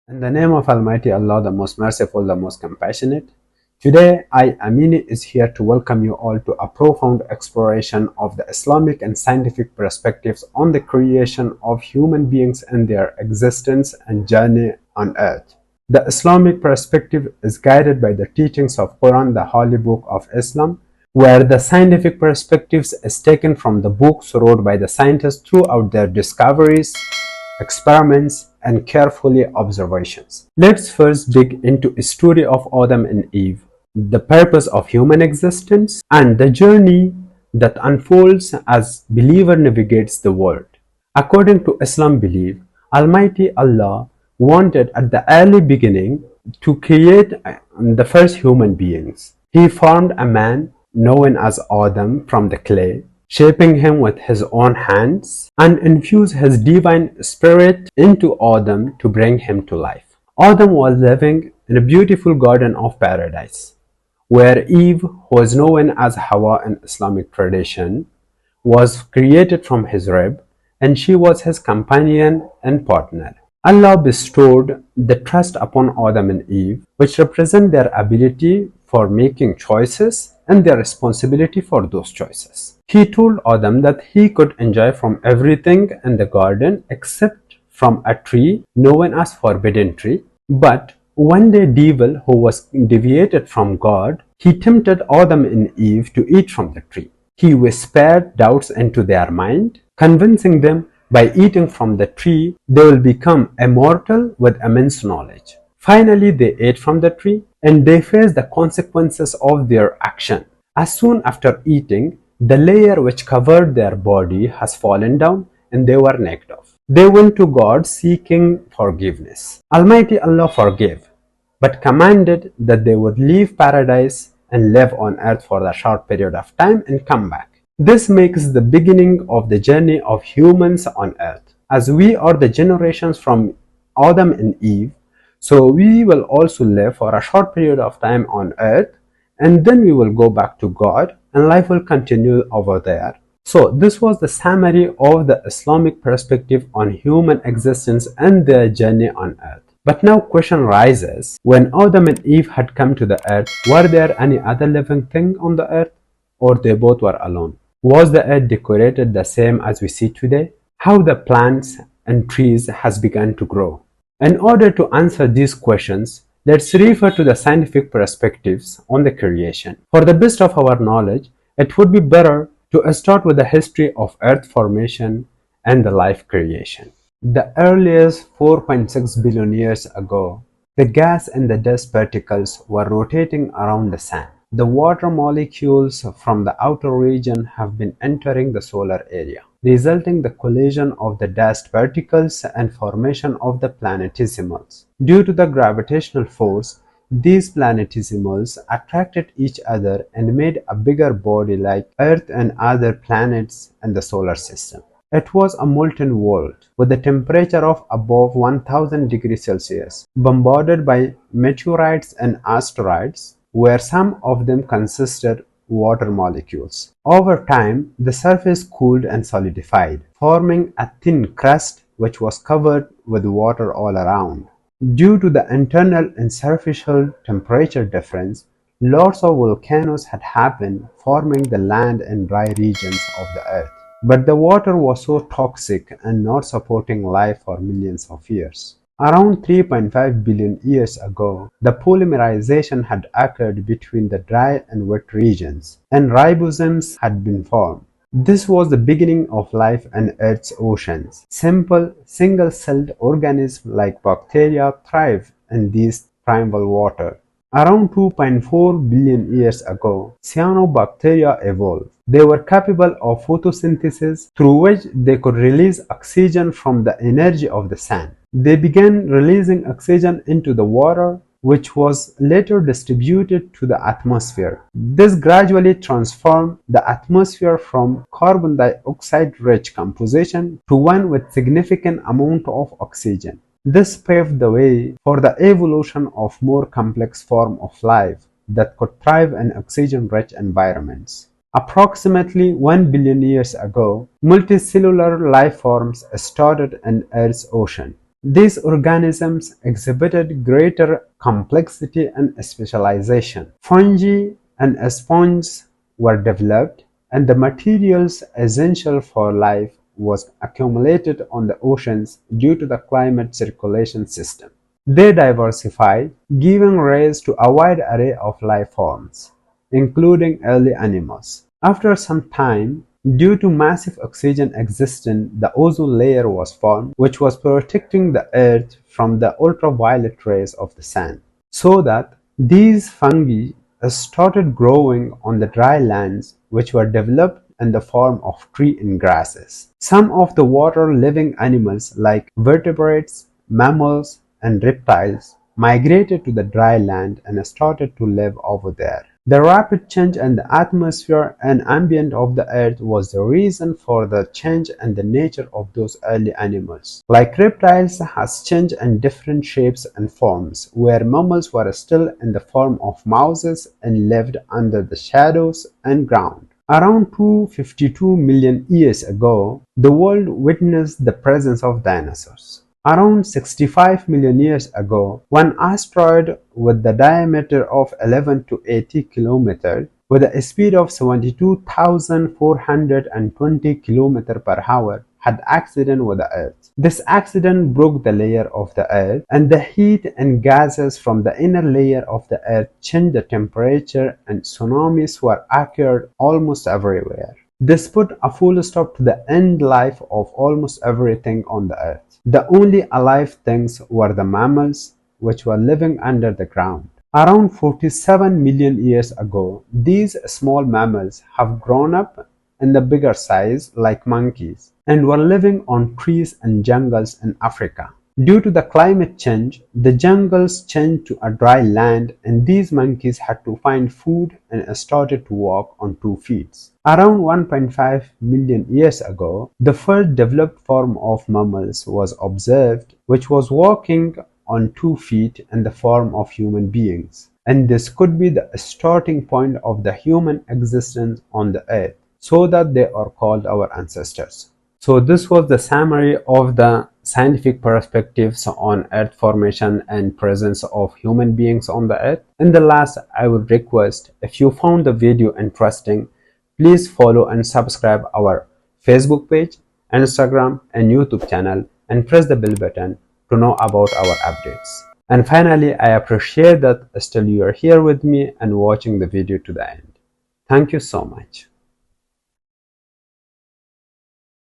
In the name of Almighty Allah, the most merciful, the most compassionate, today I, Amini, is here to welcome you all to a profound exploration of the Islamic and scientific perspectives on the creation of human beings and their existence and journey on earth. The Islamic perspective is guided by the teachings of Quran, the holy book of Islam, where the scientific perspectives is taken from the books wrote by the scientists throughout their discoveries, experiments, and carefully observations. Let's first dig into a story of Adam and Eve, the purpose of human existence, and the journey that unfolds as believer navigates the world. According to Islam belief, Almighty Allah wanted at the early beginning to create the first human beings. He formed a man known as Adam from the clay, shaping him with his own hands, and infused his divine spirit into Adam to bring him to life. Adam was living in a beautiful garden of paradise, where Eve, who is known as Hawa in Islamic tradition, was created from his rib, and she was his companion and partner. Allah bestowed the trust upon Adam and Eve, which represent their ability for making choices and their responsibility for those choices. He told Adam that he could enjoy from everything in the garden except from a tree known as forbidden tree. But one day devil, who was deviated from God, he tempted Adam and Eve to eat from the tree. He whispered doubts into their mind, convincing them by eating from the tree they will become immortal with immense knowledge. Finally, they ate from the tree and they faced the consequences of their action. As soon after eating, the layer which covered their body has fallen down and they were naked off. They went to God seeking forgiveness. Almighty Allah forgave, but commanded that they would leave paradise and live on earth for a short period of time and come back. This makes the beginning of the journey of humans on earth. As we are the generations from Adam and Eve, so we will also live for a short period of time on earth, and then we will go back to God and life will continue over there. So this was the summary of the Islamic perspective on human existence and their journey on earth. But now question rises, when Adam and Eve had come to the earth, were there any other living thing on the earth, or they both were alone? Was the earth decorated the same as we see today? How the plants and trees has begun to grow? In order to answer these questions, let's refer to the scientific perspectives on the creation. For the best of our knowledge, it would be better to start with the history of earth formation and the life creation. The earliest 4.6 billion years ago, the gas and the dust particles were rotating around the sun. The water molecules from the outer region have been entering the solar area, resulting in the collision of the dust particles and formation of the planetesimals. Due to the gravitational force, these planetesimals attracted each other and made a bigger body like Earth and other planets in the solar system. It was a molten world with a temperature of above 1000 degrees Celsius, bombarded by meteorites and asteroids, where some of them consisted water molecules. Over time, the surface cooled and solidified, forming a thin crust which was covered with water all around. Due to the internal and superficial temperature difference, lots of volcanoes had happened, forming the land and dry regions of the earth. But the water was so toxic and not supporting life for millions of years. Around 3.5 billion years ago, the polymerization had occurred between the dry and wet regions, and ribosomes had been formed. This was the beginning of life in Earth's oceans. Simple, single-celled organisms like bacteria thrive in these primal water. Around 2.4 billion years ago, cyanobacteria evolved. They were capable of photosynthesis through which they could release oxygen from the energy of the sun. They began releasing oxygen into the water, which was later distributed to the atmosphere. This gradually transformed the atmosphere from carbon dioxide-rich composition to one with significant amount of oxygen. This paved the way for the evolution of more complex form of life that could thrive in oxygen-rich environments. Approximately 1 billion years ago, multicellular life forms started in Earth's ocean. These organisms exhibited greater complexity and specialization. Fungi and sponges were developed, and the materials essential for life was accumulated on the oceans due to the climate circulation system. They diversified, giving rise to a wide array of life forms, including early animals. After some time, due to massive oxygen existence, the ozone layer was formed, which was protecting the Earth from the ultraviolet rays of the sun, so that these fungi started growing on the dry lands, which were developed in the form of trees and grasses. Some of the water-living animals like vertebrates, mammals, and reptiles migrated to the dry land and started to live over there. The rapid change in the atmosphere and ambient of the earth was the reason for the change in the nature of those early animals. Like reptiles has changed in different shapes and forms, where mammals were still in the form of mouses and lived under the shadows and ground. Around 252 million years ago, the world witnessed the presence of dinosaurs. Around 65 million years ago, one asteroid with the diameter of 11 to 80 kilometers with a speed of 72,420 kilometers per hour had accident with the Earth. This accident broke the layer of the Earth, and the heat and gases from the inner layer of the Earth changed the temperature, and tsunamis were occurred almost everywhere. This put a full stop to the end life of almost everything on the Earth. The only alive things were the mammals, which were living under the ground. Around 47 million years ago, these small mammals have grown up in the bigger size like monkeys and were living on trees and jungles in Africa. Due to the climate change, the jungles changed to a dry land, and these monkeys had to find food and started to walk on 2 feet. Around 1.5 million years ago, the first developed form of mammals was observed, which was walking on 2 feet in the form of human beings. And this could be the starting point of the human existence on the earth, so that they are called our ancestors. So this was the summary of the scientific perspectives on earth formation and presence of human beings on the earth. In the last, I would request, if you found the video interesting, please follow and subscribe our Facebook page, Instagram and YouTube channel, and press the bell button to know about our updates. And finally, I appreciate that still you are here with me and watching the video to the end. Thank you so much.